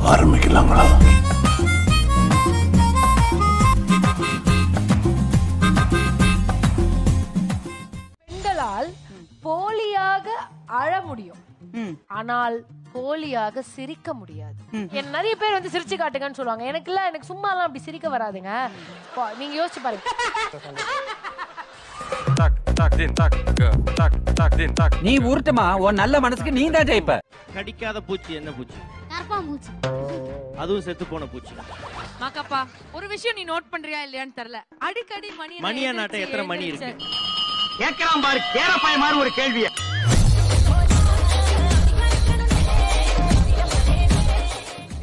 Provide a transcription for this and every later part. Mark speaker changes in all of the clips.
Speaker 1: ஆரம்பிக்கலாங்களா?
Speaker 2: பெண்களால் போலியாக அழ முடியும், ஆனால் போலியாக சிரிக்க முடியாது. நிறைய பேர் வந்து சிரிச்சு காட்டுங்கன்னு சொல்லுவாங்க. எனக்கு சும்மா எல்லாம் அப்படி சிரிக்க வராதுங்க. நீங்க யோசிச்சு பாருங்க.
Speaker 3: நீ உருட்டுமா, உன் நல்ல மனசுக்கு நீ தான் ஜெயிப்ப.
Speaker 4: கடிக்காத பூச்சி என்ன பூச்சி?
Speaker 5: கரப்பாம்பூச்சி.
Speaker 4: அதுவும் செத்து போன பூச்சி.
Speaker 5: மாக்காப்பா, ஒரு விஷயம் நீ நோட் பண்றியா இல்லையான்னு தெரியல. அடிக்கடி
Speaker 4: மணியா நாட்ட எத்தனை மணி இருக்கு?
Speaker 6: கேட்கலாம் பாரு, கேரப்பாய மாதிரி ஒரு கேள்விய.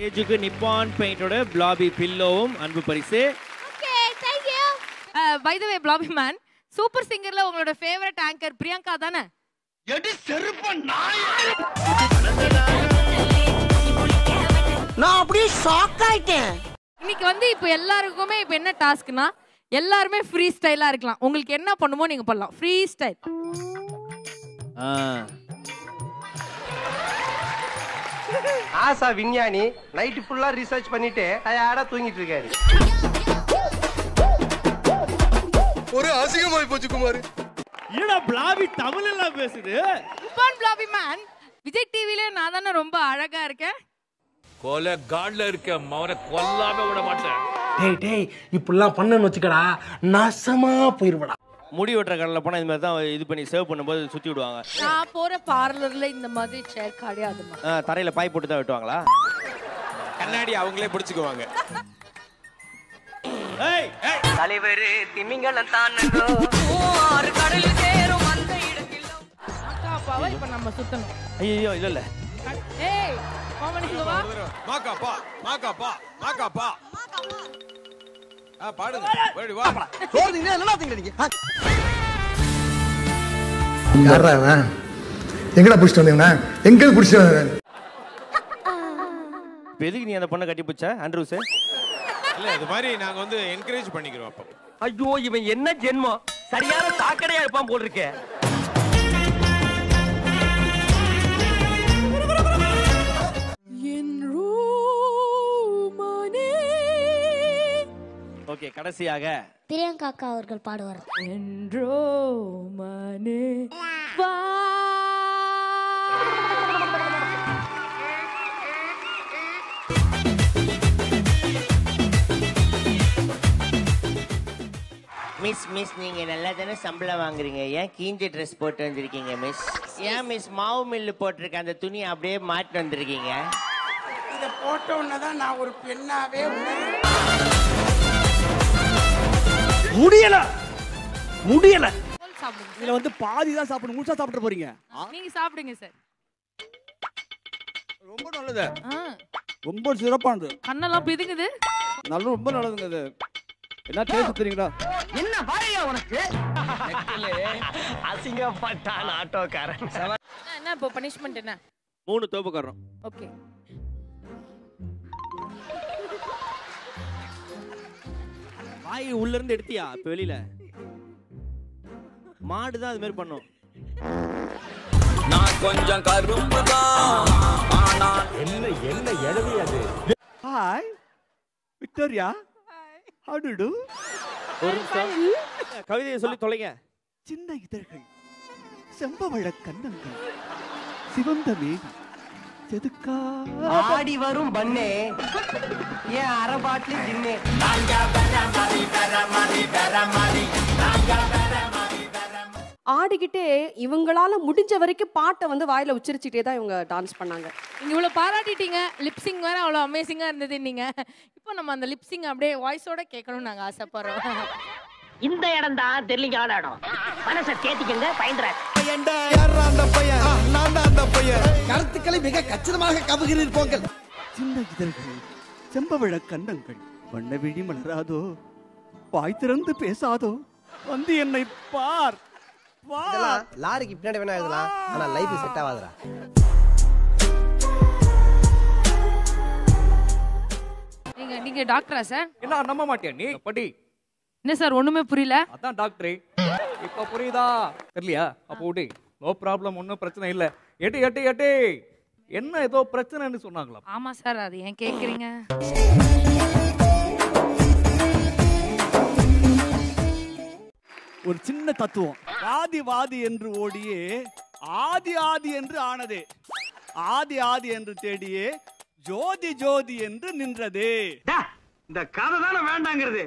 Speaker 4: ஏஜுக்கு நிப்பான் பெயிண்டோட பிளாபி பில்லோவும் அன்பு பரிசு.
Speaker 5: Okay, thank you. By the way பிளாபி மேன், சூப்பர் சிங்கர்ல உங்களோட ஃபேவரட் ஆங்கர் பிரியங்கா தானே?
Speaker 6: எடி செருப்ப நாய். நான் அப்படியே ஷாக் ஆயிட்டேன்.
Speaker 5: இன்னைக்கு வந்து இப்போ எல்லாருக்குமே இப்போ என்ன டாஸ்க்னா, எல்லாருமே ஃப்ரீ ஸ்டைலா இருக்கலாம். உங்களுக்கு என்ன பண்ணுமோ நீங்க பண்ணலாம். Free style.
Speaker 6: ஆசா விஞ்ஞானி நைட் ஃபுல்லா ரிசர்ச் பண்ணிட்டு டயர்டா தூங்கிட்டு இருக்காரு. ஒரு அசிங்கமாய் போச்சு குமார்.
Speaker 4: என்னடா பிளாபி தமிழ் எல்லாம் பேசுது?
Speaker 5: நிப்பான் பிளாபி மேன், விஜய் டிவில நான் தானே ரொம்ப அழகா இருக்கேன்.
Speaker 1: கொலை காட்ல இருக்க மவனை கொல்லாம விட மாட்டேன்.
Speaker 6: டேய் டேய், இப்படிலாம் பண்ணன்னு வச்சுக்கடா, நாசமா போயிருவடா.
Speaker 4: முடி வெட்டுற கடையில் போனால் இந்த மாதிரி தான் இது பண்ணி சேவ் பண்ணும்போது சுற்றி விடுவாங்க.
Speaker 2: நான் போற பார்லர்ல இந்த மாதிரி சேர் கிடையாதுமா.
Speaker 4: தரையில் பாய் போட்டு தான் வெட்டுவாங்களா?
Speaker 7: கண்ணாடி அவங்களே பிடிச்சுக்குவாங்க.
Speaker 6: தலைவர் திமிங்கலம் தானோ ஆறு கடல் சேரும் அந்த இடத்தில்.
Speaker 5: மாக்காப்பாவை இப்போ நம்ம சுத்தணும்.
Speaker 4: ஐயோ இல்ல இல்ல.
Speaker 5: ஏய் மாமனிங்க வா.
Speaker 7: மாக்காப்பா மாக்காப்பா மாக்காப்பா. பாடுங்க. போடி வா.
Speaker 6: சோதிங்க என்னடா திங்கறீங்க?
Speaker 8: யாரா அவன்? எங்கடா புடிச்சிட்டு வந்தீங்கண்ணா? எங்க புடிச்சிட்டு வந்தீங்க?
Speaker 4: எதுக்கு நீ அந்த பொண்ணை கட்டி பிடிச்ச ஆண்ட்ரூஸ்?
Speaker 7: இல்ல இது மாதிரி நாங்க வந்து என்கரேஜ் பண்ணிக்கிறோம். அப்போ
Speaker 6: ஐயோ இவன் என்ன ஜென்மம், சரியான சாக்கடையா இருப்பான் போல் இருக்கே.
Speaker 4: ஓகே, கடைசியாக
Speaker 5: பிரியங்கா அக்கா அவர்கள் பாடுவார்.
Speaker 2: என்றோ மனே வா.
Speaker 9: மிஸ் நீங்க நல்லா தானே சம்பளம் வாங்குறீங்க, ஏன் கீஞ்ச ட்ரெஸ் போட்டு வந்திருக்கீங்க மிஸ்? ஏன் மிஸ் மாவு மில்லு போட்டிருக்க அந்த துணி அப்படியே மாட்டி வந்திருக்கீங்க?
Speaker 6: இத போட்ட உடனேதான் நான் ஒரு பெண்ணாவே
Speaker 3: முடியல முடியல.
Speaker 5: சாப்பிடுங்க.
Speaker 3: இதுல வந்து பாதி தான் சாப்பிடணும், முழுசா சாப்பிட்டு போறீங்க.
Speaker 5: நீங்க சாப்பிடுங்க சார்.
Speaker 3: ரொம்ப நல்லது, ரொம்ப சிறப்பானது.
Speaker 5: கண்ணெல்லாம் பிதுங்குது.
Speaker 3: நல்ல ரொம்ப நல்லதுங்க இது. என்ன டேஸ்ட் தெரியுங்களா?
Speaker 6: என்ன பாயா உனக்கு? அசிங்கப்பட்டான் ஆட்டோக்காரன்.
Speaker 5: என்ன இப்போ பனிஷ்மென்ட் என்ன?
Speaker 4: 3 தோப்புக்காரரும்.
Speaker 5: ஓகே.
Speaker 4: வாய் உள்ள இருந்து எடுத்தியா இப்ப வெளியில? மாடு தான் அது மாதிரி பண்ணும்.
Speaker 1: நான் கொஞ்சம் கரும்பு தான்.
Speaker 3: என்ன எழுதி அது? Hi Victoria, how do you do?
Speaker 4: ஒரு நிமிஷம் கவிதையை சொல்லி தொலைங்க.
Speaker 3: சின்ன இதழ்கள், செம்பவழ கன்னங்கள், சிவந்த மேனி, செதுக்கா
Speaker 6: ஆடி வரும் பண்ணே ஏன் அரை பாட்டில் தின்னே.
Speaker 10: ஆடிக்கிட்டே இவங்களால முடிஞ்ச வரைக்கும் பாட்டை வந்து வாயில உச்சரிச்சுட்டே தான் இவங்க டான்ஸ் பண்ணாங்க.
Speaker 5: நீங்க இவ்வளவு பாராட்டிட்டீங்க, லிப்சிங் வேற அவ்வளவு அமேசிங்கா இருந்தது. நீங்க இப்போ நம்ம அந்த லிப்சிங் அப்படியே வாய்ஸோட கேட்கணும்னு நாங்க ஆசைப்படுறோம்.
Speaker 9: இந்த இடம் தான் தெரியலங்க இடம். மனசை தேத்திக்கங்க பயந்துற.
Speaker 6: கருத்துக்களை மிக கச்சிதமாக கவுகிறீர் போங்கள்.
Speaker 3: சின்ன இதழ்கள், செம்பவழ கன்னங்கள், வண்ணவிழி மலராதோ, வாய் திறந்து பேசாதோ, வந்து என்னை பார்.
Speaker 6: லாரிக்கு பின்னாடி வேணா எழுதலாம், ஆனா லைஃப் செட் ஆகாதுடா.
Speaker 5: நீங்க டாக்டரா சார்?
Speaker 3: என்ன நம்ப மாட்டியா நீ? படி.
Speaker 5: என்ன சார் ஒண்ணுமே புரியல?
Speaker 3: அதான் டாக்டரே. இப்ப புரியுதா? தெரியலையா? அப்போ விடு, நோ ப்ராப்ளம், ஒன்றும் பிரச்சனை இல்லை. எட்டு எட்டு எட்டு என்ன ஏதோ பிரச்சனைன்னு சொன்னாங்களா?
Speaker 5: ஆமா சார், அது ஏன் கேக்குறீங்க?
Speaker 11: ஒரு சின்ன தத்துவம், வாதி வாதி என்று ஓடியே ஆதி ஆதி என்று ஆனதே, ஆதி ஆதி என்று தேடியே ஜோதி ஜோதி என்று நின்றதே.
Speaker 6: இந்த கதை தானே வேண்டாங்கிறது.